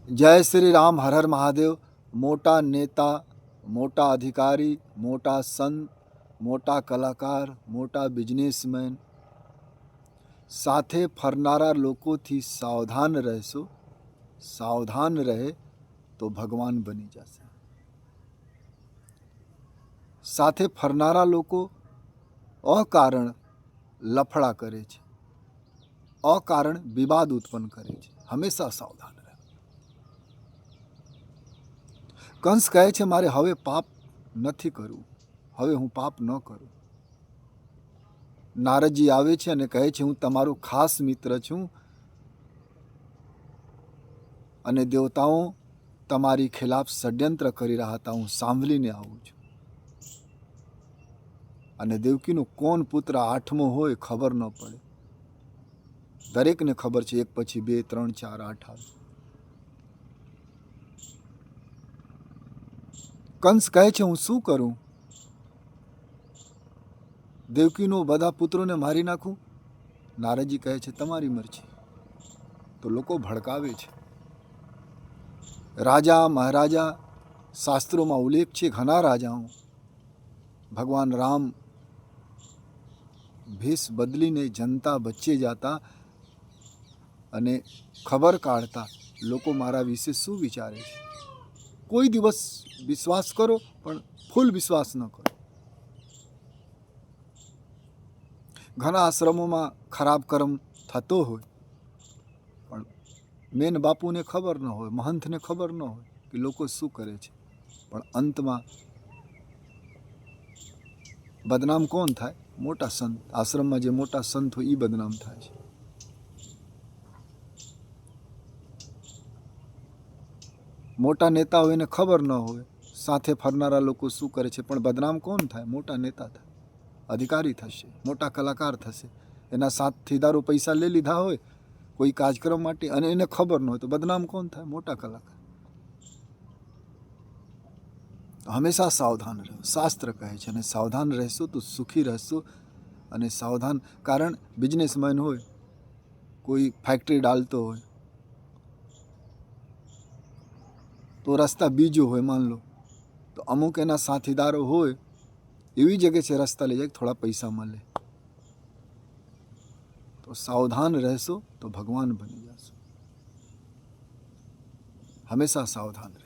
जय श्री राम, हर हर महादेव। मोटा नेता, मोटा अधिकारी, मोटा संत, मोटा कलाकार, मोटा બિઝનેસમેન સાથે ફરનારા લોકોથી સાવધાન રહેશો. સાવધાન રહે તો ભગવાન બની જશે. સાથે ફરનારા લોકો અકારણ લફડા કરે છે, અકારણ વિવાદ ઉત્પન્ન કરે છે. હંમેશા સાવધાન રહે. કંસ કહે છે મારે હવે પાપ નથી કરવું, હવે હું પાપ ન કરું. નારદજી આવે છે અને કહે છે હું તમારો ખાસ મિત્ર છું અને દેવતાઓ તમારી ખિલાફ ષડયંત્ર કરી રહ્યા હતા, હું સાંભળીને આવું છું. અને દેવકીનો કોણ પુત્ર આઠમો હોય ખબર ન પડે. દરેકને ખબર છે 1 પછી 2, 3, 4, 8 આવે. કંસ કહે છે હું શું કરું? દેવકીનો બધા પુત્રોને મારી નાખું? નારદજી કહે છે તમારી મરજી. તો લોકો ભડકાવે છે. રાજા મહારાજા, શાસ્ત્રોમાં ઉલ્લેખ છે ઘણા રાજાઓ ભગવાન રામ ભેસ બદલીને જનતા વચ્ચે જતા અને ખબર કાઢતા લોકો મારા વિશે શું વિચારે છે. કોઈ દિવસ વિશ્વાસ કરો પણ ફૂલ વિશ્વાસ ન કરો. ઘણા આશ્રમોમાં ખરાબ કર્મ થતો હોય પણ મેન બાપુને ખબર ન હોય, મહંતને ખબર ન હોય કે લોકો શું કરે છે. પણ અંતમાં બદનામ કોણ થાય? મોટા સંત. આશ્રમમાં જે મોટા સંત હોય એ બદનામ થાય છે. મોટા નેતા હોય એને ખબર ન હોય સાથે ફરનારા લોકો શું કરે છે, પણ બદનામ કોણ થાય? મોટા નેતા થાય, અધિકારી થશે, મોટા કલાકાર થશે. એના સાથીદારો પૈસા લઈ લીધા હોય કોઈ કાર્યક્રમ માટે અને એને ખબર ન હોય તો બદનામ કોણ થાય? મોટા કલાકાર. હંમેશા સાવધાન રહો. શાસ્ત્ર કહે છે અને સાવધાન રહેશો તો સુખી રહેશો. અને સાવધાન કારણ બિઝનેસમેન હોય, કોઈ ફેક્ટરી ડાલતો હોય તો રસ્તા બીજો હોય માન લો, તો અમુક એના સાથીદારો હોય એવી જગ્યાએ છે રસ્તા લઈ જાય થોડા પૈસા મળે. તો સાવધાન રહેશો તો ભગવાન બની જશો. હંમેશા સાવધાન રહો.